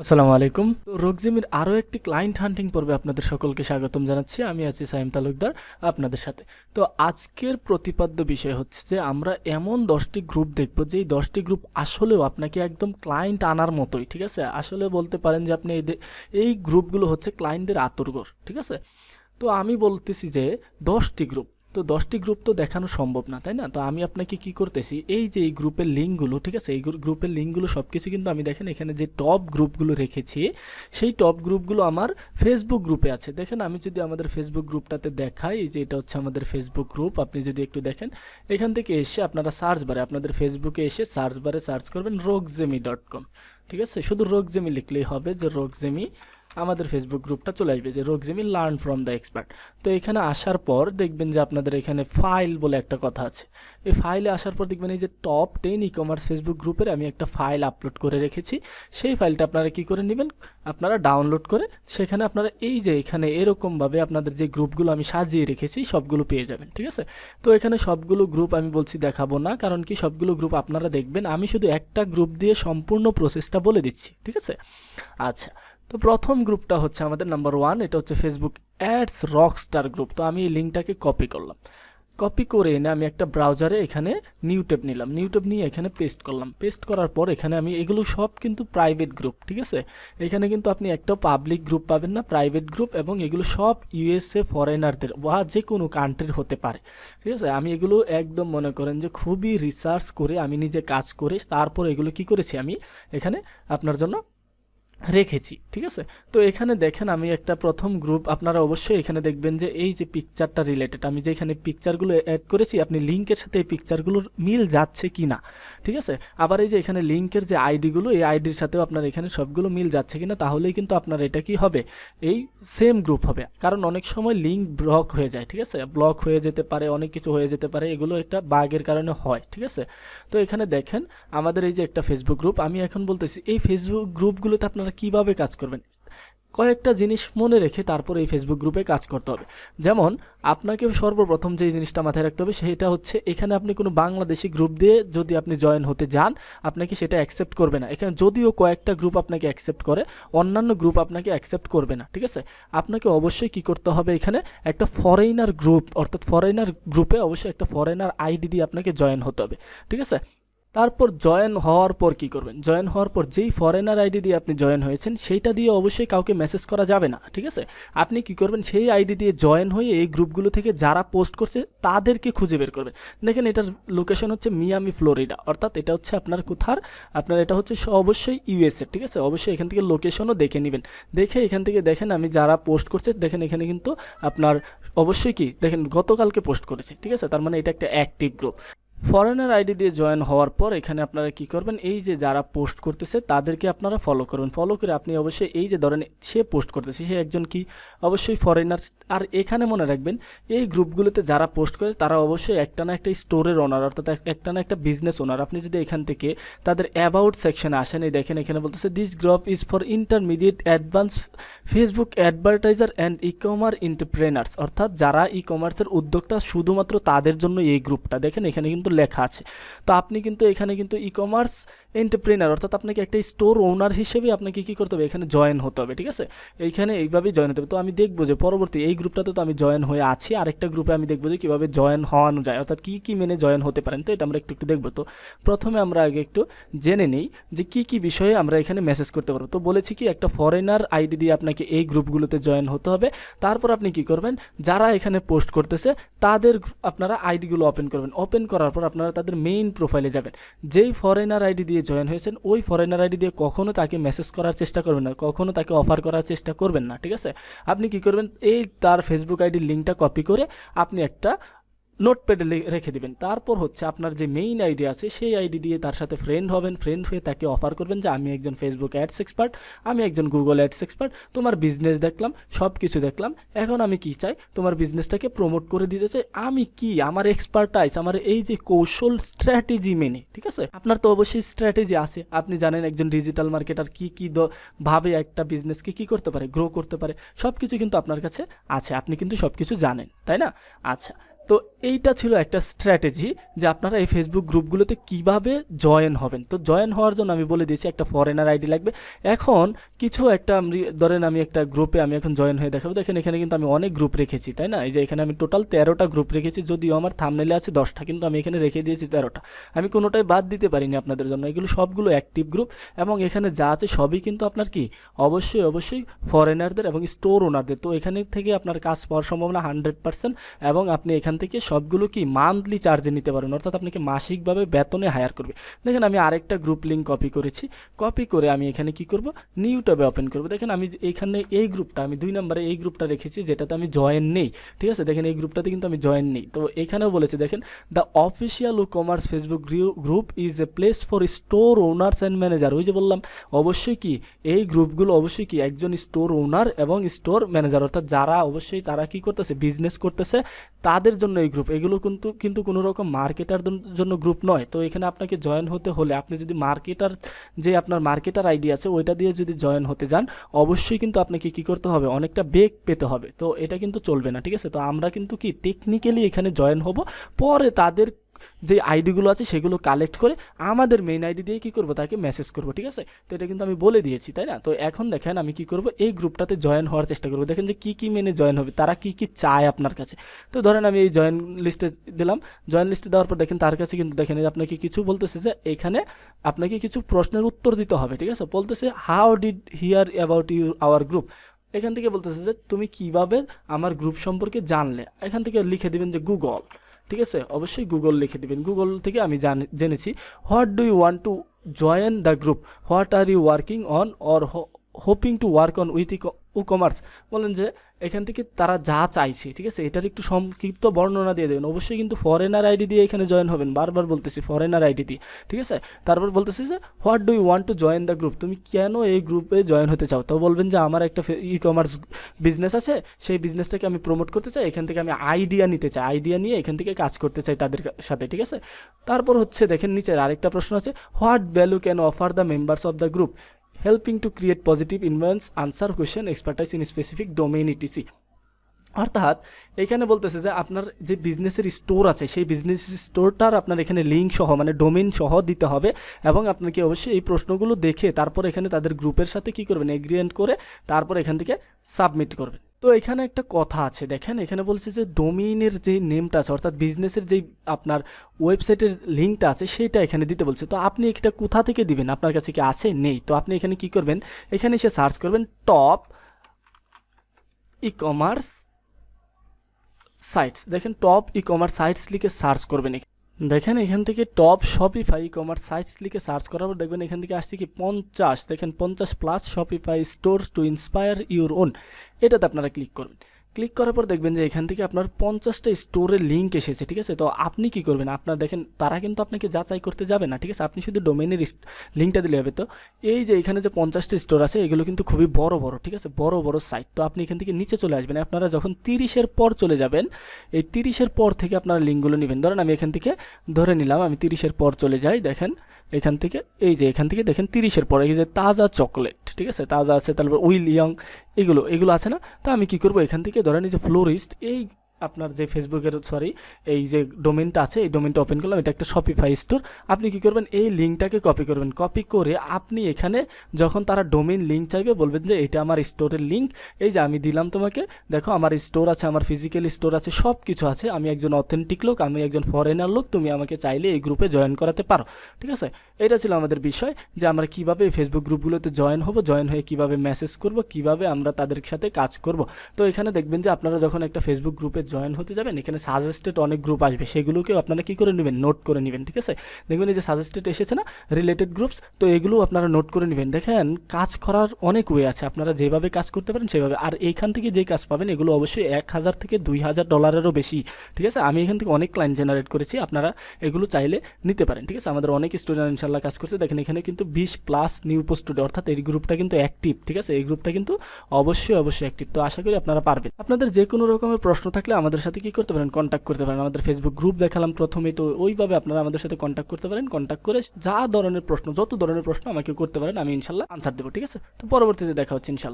আসসালামু আলাইকুম। তো রোগজিমির আরও একটি ক্লায়েন্ট হান্টিং পর্বে আপনাদের সকলকে স্বাগতম জানাচ্ছি। আমি আছি সাইম তালুকদার আপনাদের সাথে। তো আজকের প্রতিপাদ্য বিষয় হচ্ছে যে আমরা এমন 10টি গ্রুপ দেখব যেই 10টি গ্রুপ আসলেও আপনাকে একদম ক্লায়েন্ট আনার মতোই, ঠিক আছে? আসলে বলতে পারেন যে আপনি এই গ্রুপগুলো হচ্ছে ক্লায়েন্টদের আতুরঘর, ঠিক আছে? তো আমি বলতেছি যে 10টি গ্রুপ, তো 10টি গ্রুপ তো দেখানো সম্ভব না, তাই না? তো আমি আপনাকে কি করতেছি, এই যে এই গ্রুপের লিঙ্কগুলো, ঠিক আছে, এই গ্রুপের লিঙ্কগুলো সব কিছু কিন্তু আমি দেখেন এখানে যে টপ গ্রুপগুলো রেখেছি, সেই টপ গ্রুপগুলো আমার ফেসবুক গ্রুপে আছে। দেখেন আমি যদি আমাদের ফেসবুক গ্রুপটাতে দেখাই, এই যে এটা হচ্ছে আমাদের ফেসবুক গ্রুপ, আপনি যদি একটু দেখেন এখান থেকে এসে আপনারা সার্চ বারে আপনাদের ফেসবুকে এসে সার্চ বারে সার্চ করবেন rokzemi.com, ঠিক আছে? শুধু রোগজেমি লিখলেই হবে, যে রোগজেমি আমাদের ফেসবুক গ্রুপটা চলে আসবে, যে রোগজেমি লার্ন ফ্রম দ্য এক্সপার্ট। তো এখানে আসার পর দেখবেন যে আপনাদের এখানে ফাইল বলে একটা কথা আছে। এই ফাইলে আসার পর দেখবেন এই যে টপ 10 ই কমার্স ফেসবুক গ্রুপের আমি একটা ফাইল আপলোড করে রেখেছি। সেই ফাইলটা আপনারা কি করে নেবেন, আপনারা ডাউনলোড করে সেখানে আপনারা এই যে এখানে এরকমভাবে আপনাদের যে গ্রুপগুলো আমি সাজিয়ে রেখেছি সবগুলো পেয়ে যাবেন, ঠিক আছে? তো এখানে সবগুলো গ্রুপ আমি বলছি দেখাবো না, কারণ কি সবগুলো গ্রুপ আপনারা দেখবেন, আমি শুধু একটা গ্রুপ দিয়ে সম্পূর্ণ প্রসেসটা বলে দিচ্ছি, ঠিক আছে? আচ্ছা, তো প্রথম গ্রুপটা হচ্ছে আমাদের নাম্বার 1, এটা হচ্ছে ফেসবুক অ্যাডস রকস্টার গ্রুপ। তো আমি এই লিঙ্কটাকে কপি করলাম, কপি করে এনে আমি একটা ব্রাউজারে এখানে নিউ ট্যাব নিলাম, নিউ ট্যাব নিয়ে এখানে পেস্ট করলাম। পেস্ট করার পর এখানে আমি এগুলো সব কিন্তু প্রাইভেট গ্রুপ, ঠিক আছে? এখানে কিন্তু আপনি একটা পাবলিক গ্রুপ পাবেন না, প্রাইভেট গ্রুপ, এবং এগুলো সব ইউএসএ ফরেনারদের বা যে কোনো কান্ট্রির হতে পারে, ঠিক আছে? আমি এগুলো একদম মনে করেন যে খুবই রিসার্চ করে আমি নিজে কাজ করে তারপর এগুলো কি করেছি আমি এখানে আপনার জন্য রেখেছি, ঠিক আছে? তো এখানে দেখেন আমি একটা প্রথম গ্রুপ, আপনারা অবশ্যই এখানে দেখবেন যে এই যে পিকচারটা রিলেটেড, আমি যে এখানে পিকচারগুলো অ্যাড করেছি আপনি লিঙ্কের সাথে এই পিকচারগুলোর মিল যাচ্ছে কি না, ঠিক আছে? আবার এই যে এখানে লিঙ্কের যে আইডিগুলো, এই আইডির সাথেও আপনার এখানে সবগুলো মিল যাচ্ছে কিনা, তাহলেই কিন্তু আপনার এটা কি হবে, এই সেম গ্রুপ হবে। কারণ অনেক সময় লিঙ্ক ব্লক হয়ে যায়, ঠিক আছে? ব্লক হয়ে যেতে পারে, অনেক কিছু হয়ে যেতে পারে, এগুলো একটা বাগের কারণে হয়, ঠিক আছে? তো এখানে দেখেন আমাদের এই যে একটা ফেসবুক গ্রুপ, আমি এখন বলতেছি এই ফেসবুক গ্রুপগুলোতে আপনারা কিভাবে কাজ করবেন, কয়েকটা জিনিস মনে রেখে তারপর এই ফেসবুক গ্রুপে কাজ করতে হবে। যেমন আপনাকে সর্বপ্রথম যে জিনিসটা মাথায় রাখতে হবে সেটা হচ্ছে, এখানে আপনি কোনো বাংলাদেশি গ্রুপ দিয়ে যদি আপনি জয়েন হতে যান, আপনাকে সেটা অ্যাকসেপ্ট করবে না। এখানে যদিও কয়েকটা গ্রুপ আপনাকে অ্যাকসেপ্ট করে, অন্যান্য গ্রুপ আপনাকে অ্যাকসেপ্ট করবে না, ঠিক আছে? আপনাকে অবশ্যই কি করতে হবে, এখানে একটা ফরেনার গ্রুপ, অর্থাৎ ফরেনার গ্রুপে অবশ্যই একটা ফরেনার আইডি দিয়ে আপনাকে জয়েন হতে হবে, ঠিক আছে? তারপর জয়েন হওয়ার পর কি করবেন, জয়েন হওয়ার পর যেই ফরেনার আইডি দিয়ে আপনি জয়েন হয়েছেন সেইটা দিয়ে অবশ্যই কাউকে মেসেজ করা যাবে না, ঠিক আছে? আপনি কি করবেন, সেই আইডি দিয়ে জয়েন হয়ে এই গ্রুপগুলো থেকে যারা পোস্ট করছে তাদেরকে খুঁজে বের করবেন। দেখেন এটার লোকেশন হচ্ছে মিয়ামি ফ্লোরিডা, অর্থাৎ এটা হচ্ছে আপনার কোথার, আপনার এটা হচ্ছে অবশ্যই ইউএসএ, ঠিক আছে? অবশ্যই এখান থেকে লোকেশনও দেখে নেবেন। দেখে এখান থেকে দেখেন আমি যারা পোস্ট করছে, দেখেন এখানে কিন্তু আপনার অবশ্যই কি দেখেন গতকালকে পোস্ট করেছে, ঠিক আছে? তার মানে এটা একটা অ্যাক্টিভ গ্রুপ। ফরেনার আইডি দিয়ে জয়েন হওয়ার পর এখানে আপনারা কি করবেন, এই যে যারা পোস্ট করতেছে তাদেরকে আপনারা ফলো করবেন। ফলো করে আপনি অবশ্যই এই যে ধরেন সে পোস্ট করতেছে, সে একজন কি অবশ্যই ফরেনার। আর এখানে মনে রাখবেন এই গ্রুপগুলোতে যারা পোস্ট করে তারা অবশ্যই একটা না একটা স্টোরের ওনার, অর্থাৎ একটা না একটা বিজনেস ওনার। আপনি যদি এখান থেকে তাদের অ্যাবাউট সেকশনে আসেন, এই দেখেন এখানে বলতেছে this group is for intermediate advance Facebook advertiser and e commerce entrepreneurs, অর্থাৎ যারা ই কমার্সের উদ্যোক্তা শুধুমাত্র তাদের জন্য এই গ্রুপটা। দেখেন এখানে কিন্তু লেখা আছে। তো আপনি কিন্তু এখানে কিন্তু ই কমার্স এন্টারপ্রেনার, অর্থাৎ আপনাকে একটা স্টোর ওনার হিসেবে আপনাকে কি করতে হবে, এখানে জয়েন হতে হবে, ঠিক আছে? এইখানে এইভাবেই জয়েন হতে হবে। তো আমি দেখবো যে পরবর্তী এই গ্রুপটাতে তো আমি জয়েন হয়ে আছি, আরেকটা গ্রুপে আমি দেখবো যে কীভাবে জয়েন হওয়ানো যায়, অর্থাৎ কী কী মেনে জয়েন হতে পারেন। তো এটা আমরা একটু একটু দেখবো। তো প্রথমে আমরা আগে একটু জেনে নিই যে কী কী বিষয়ে আমরা এখানে মেসেজ করতে পারবো। তো বলেছি কি একটা ফরেনার আইডি দিয়ে আপনাকে এই গ্রুপগুলোতে জয়েন হতে হবে। তারপর আপনি কি করবেন, যারা এখানে পোস্ট করতেছে তাদের আপনারা আইডিগুলো ওপেন করবেন। ওপেন করার পর আপনারা তাদের মেইন প্রোফাইলে যাবেন। যেই ফরেনার আইডি দিয়ে জয়েন হয়েছেন ওই ফরেনার আইডি দিয়ে কখনো তাকে মেসেজ করার চেষ্টা করবেন না, কখনো তাকে অফার করার চেষ্টা করবেন না, ঠিক আছে? আপনি কি করবেন, এই তার ফেসবুক আইডির লিঙ্কটা কপি করে আপনি একটা নোটপ্যাডে রেখে দিবেন। তারপর হচ্ছে আপনার যে মেইন আইডি আছে সেই আইডি দিয়ে তার সাথে ফ্রেন্ড হবেন। ফ্রেন্ড হয়ে তাকে অফার করবেন যে আমি একজন ফেসবুক অ্যাডস এক্সপার্ট, আমি একজন গুগল অ্যাডস এক্সপার্ট, তোমার বিজনেস দেখলাম, সব কিছু দেখলাম, এখন আমি কি চাই, তোমার বিজনেসটাকে প্রমোট করে দিতে চাই। আমি কি আমার এক্সপার্টাইজ, আমার এই যে কৌশল স্ট্র্যাটেজি মেনে, ঠিক আছে? আপনার তো অবশ্যই স্ট্র্যাটেজি আছে, আপনি জানেন একজন ডিজিটাল মার্কেটার কি কি ভাবে একটা বিজনেসকে কি করতে পারে, গ্রো করতে পারে, সব কিছু কিন্তু আপনার কাছে আছে, আপনি কিন্তু সব কিছু জানেন, তাই না? আচ্ছা, তো এইটা ছিল একটা স্ট্র্যাটেজি যে আপনারা এই ফেসবুক গ্রুপগুলোতে কিভাবে জয়েন হবেন। তো জয়েন হওয়ার জন্য আমি বলে দিয়েছি একটা ফরেনার আইডি লাগবে। এখন কিছু একটা ধরেন আমি একটা গ্রুপে আমি এখন জয়েন হয়ে দেখাবো। দেখেন এখানে কিন্তু আমি অনেক গ্রুপ রেখেছি, তাই না? এই যে এখানে আমি টোটাল 13টা গ্রুপ রেখেছি, যদিও আমার থাম্বনেলে আছে 10টা, কিন্তু আমি এখানে রেখে দিয়েছি 13টা। আমি কোনোটাই বাদ দিতে পারিনি আপনাদের জন্য। এগুলো সবগুলো অ্যাক্টিভ গ্রুপ এবং এখানে যা আছে সবই কিন্তু আপনার কি অবশ্যই ফরেনারদের এবং স্টোর ওনারদের। তো এখানে থেকে আপনার কাজ পাওয়ার সম্ভাবনা 100% এবং আপনি এখান থেকে সবগুলো কি মান্থলি চার্জে নিতে পারেন, অর্থাৎ আপনাকে মাসিকভাবে বেতনে হায়ার করবে। দেখেন আমি আরেকটা গ্রুপ লিঙ্ক কপি করেছি, কপি করে আমি এখানে কি করব, নিউ ট্যাবে ওপেন করব। দেখেন আমি এখানে এই গ্রুপটা আমি 2 নম্বরে এই গ্রুপটা রেখেছি যেটাতে আমি জয়েন নেই, ঠিক আছে? দেখেন এই গ্রুপটাতে কিন্তু আমি জয়েন নেই। তো এখানেও বলেছে দেখেন the official commerce Facebook group is a place for store owners and manager. ওই যে বললাম অবশ্যই কি এই গ্রুপগুলো অবশ্যই কি একজন স্টোর ওনার এবং স্টোর ম্যানেজার, অর্থাৎ যারা অবশ্যই তারা কি করতেছে, বিজনেস করতেছে, তাদের জন্য এই গ্রুপ। এগুলো কিন্তু কোনো রকম মার্কেটার জন্য গ্রুপ নয়। তো এখানে আপনাকে জয়েন হতে হলে আপনি যদি আপনার মার্কেটার আইডি আছে ওইটা দিয়ে যদি জয়েন হতে যান, অবশ্যই কিন্তু আপনাকে কি করতে হবে, অনেকটা বেগ পেতে হবে। তো এটা কিন্তু চলবে না, ঠিক আছে? তো আমরা কিন্তু কি টেকনিক্যালি এখানে জয়েন হব, পরে তাদের যে আইডিগুলো আছে সেগুলো কালেক্ট করে আমাদের মেইন আইডি দিয়ে কি করব, তাকে মেসেজ করব, ঠিক আছে? তো এটা কিন্তু আমি বলে দিয়েছি, তাই না? তো এখন দেখেন আমি কি করব, এই গ্রুপটাতে জয়েন হওয়ার চেষ্টা করব। দেখেন যে কি মেনে জয়েন হবে, তারা কি চায় আপনার কাছে। তো ধরেন আমি এই জয়েন লিস্টে দিলাম, জয়েন লিস্টে দেওয়ার পর দেখেন তার কাছে কিন্তু দেখেন আপনাকে কিছু বলতেছে যে এখানে আপনাকে কিছু প্রশ্নের উত্তর দিতে হবে, ঠিক আছে? বলতেছে how did hear about our group. এখান থেকে বলতেছে যে তুমি কিভাবে আমার গ্রুপ সম্পর্কে জানলে। এখান থেকে লিখে দিবেন যে গুগল, ঠিক আছে? অবশ্যই গুগল লিখে দিবেন। গুগল থেকে আমি জেনেছি what do you want to join the group, what are you working on or hoping to work on with commerce. বলেন যে এখান থেকে তারা যা চাইছে, ঠিক আছে? এটার একটু সংক্ষিপ্ত বর্ণনা দিয়ে দেবেন। অবশ্যই কিন্তু ফরেনার আইডি দিয়ে এখানে জয়েন হবেন, বারবার বলতেছি ফরেনার আইডি দিয়ে, ঠিক আছে? তারপর বলতেছি যে what do you want to join the group, তুমি কেন এই গ্রুপে জয়েন হতে চাও। তো বলবেন যে আমার একটা কমার্স বিজনেস আছে, সেই বিজনেসটাকে আমি প্রমোট করতে চাই, এখান থেকে আমি আইডিয়া নিতে চাই, আইডিয়া নিয়ে এখান থেকে কাজ করতে চাই তাদের সাথে, ঠিক আছে? তারপর হচ্ছে দেখেন নিচের আরেকটা প্রশ্ন আছে what value can offer the members of the group, helping to create positive influence, answer question, expertise in specific domain etc. অর্থাৎ এখানে বলতেছে যে আপনার যে বিজনেসের স্টোর আছে সেই বিজনেস স্টোরটার আপনার এখানে লিঙ্ক সহ মানে ডোমেইন সহ দিতে হবে এবং আপনাকে অবশ্যই এই প্রশ্নগুলো দেখে তারপর এখানে তাদের গ্রুপের সাথে কি করবেন, এগ্রিমেন্ট করে তারপর এখান থেকে সাবমিট করবেন। তো এখানে একটা কথা আছে দেখেন, এখানে বলছে যে ডোমেইনের যে নেমটা আছে অর্থাৎ বিজনেসের যেই আপনার ওয়েবসাইটের লিঙ্কটা আছে সেইটা এখানে দিতে বলছে। তো আপনি এটা কোথা থেকে দিবেন, আপনার কাছে কি আছে, নেই? তো আপনি এখানে কি করবেন, এখানে এসে সার্চ করবেন টপ ই কমার্স সাইটস। দেখেন টপ ই কমার্স সাইটস লিখে সার্চ করবেন। দেখেন এখান থেকে top Shopify e commerce sites লিখে সার্চ করার পর দেখবেন এখান থেকে আসছে কি 50, দেখেন 50+ Shopify stores to inspire your own. এটাতে আপনারা ক্লিক করবেন। ক্লিক করার পর দেখবেন যে এখান থেকে আপনার 50টা স্টোরের লিঙ্ক এসেছে, ঠিক আছে? তো আপনি কি করবেন, আপনার দেখেন তারা কিন্তু আপনাকে যাচাই করতে যাবে না, ঠিক আছে? আপনি শুধু ডোমেইনের লিঙ্কটা দিলে হবে। তো এই যে এখানে যে 50টা স্টোর আছে এগুলো কিন্তু খুবই বড়, ঠিক আছে? বড় সাইট। তো আপনি এখান থেকে নিচে চলে আসবেন, আপনারা যখন 30-এর পর চলে যাবেন, এই 30-এর পর থেকে আপনারা লিঙ্কগুলো নেবেন। ধরেন আমি এখান থেকে ধরে নিলাম আমি 30-এর পর চলে যাই। দেখেন এখান থেকে এখান থেকে দেখেন 30-এর পর এই যে তাজা চকলেট, ঠিক আছে? তাজা আছে, তারপর উইল ইয়ং এগুলো আছে না? তো আমি কি করব, এখান থেকে ধরেন এই যে ফ্লোরিস্ট এই আপনার যে ফেসবুকের এই যে ডোমেইনটা আছে এই ডোমেইনটা ওপেন করলাম, এটা একটা শপিফাই স্টোর। আপনি কি করবেন, এই লিঙ্কটাকে কপি করবেন। কপি করে আপনি এখানে যখন তারা ডোমেইন লিঙ্ক চাইবে বলবেন যে এটা আমার স্টোরের লিঙ্ক, এই যে আমি দিলাম তোমাকে, দেখো আমার স্টোর আছে, আমার ফিজিক্যাল স্টোর আছে, সব কিছু আছে, আমি একজন অথেন্টিক লোক, আমি একজন ফরেনার লোক, তুমি আমাকে চাইলে এই গ্রুপে জয়েন করাতে পারো, ঠিক আছে? এটা ছিল আমাদের বিষয় যে আমরা কিভাবে ফেসবুক গ্রুপগুলোতে জয়েন হব, জয়েন হয়ে কিভাবে মেসেজ করব, কিভাবে আমরা তাদের সাথে কাজ করব। তো এখানে দেখবেন যে আপনারা যখন একটা ফেসবুক গ্রুপে জয়েন হতে যাবেন এখানে সাজেস্টেড অনেক গ্রুপ আসবে, সেগুলোকেও আপনারা কি করে নেবেন, নোট করে নেবেন, ঠিক আছে? দেখবেন এই যে সাজেস্টেড এসেছে না, রিলেটেড গ্রুপস, তো এগুলো আপনারা নোট করে নেবেন। দেখেন কাজ করার অনেক ওয়ে আছে, আপনারা যেভাবে কাজ করতে পারেন সেভাবে। আর এইখান থেকে যে কাজ পাবেন এগুলো অবশ্যই $1000 থেকে $2000 বেশি, ঠিক আছে? আমি এখান থেকে অনেক ক্লায়েন্ট জেনারেট করেছি, আপনারা এগুলো চাইলে নিতে পারেন, ঠিক আছে? আমাদের অনেক স্টুডেন্ট ইনশাল্লাহ কাজ করছে। দেখেন এখানে কিন্তু 20+ নিউ পোস্ট টুডে, অর্থাৎ এই গ্রুপটা কিন্তু অ্যাক্টিভ, ঠিক আছে? এই গ্রুপটা কিন্তু অবশ্যই অ্যাক্টিভ। তো আশা করি আপনারা পারবেন। আপনাদের যে কোনো রকমের প্রশ্ন থাকলে আমাদের সাথে কি করতে পারেন, কন্ট্যাক্ট করতে পারেন। আমাদের ফেসবুক গ্রুপ দেখালাম প্রথমেই, তো ওইভাবে আপনারা আমাদের সাথে কন্ট্যাক্ট করতে পারেন। কন্ট্যাক্ট করে যত ধরনের প্রশ্ন আমাকে করতে পারেন, আমি ইনশাল্লাহ আনসার দেবো, ঠিক আছে? তো পরবর্তীতে দেখা হচ্ছে ইনশাল্লাহ।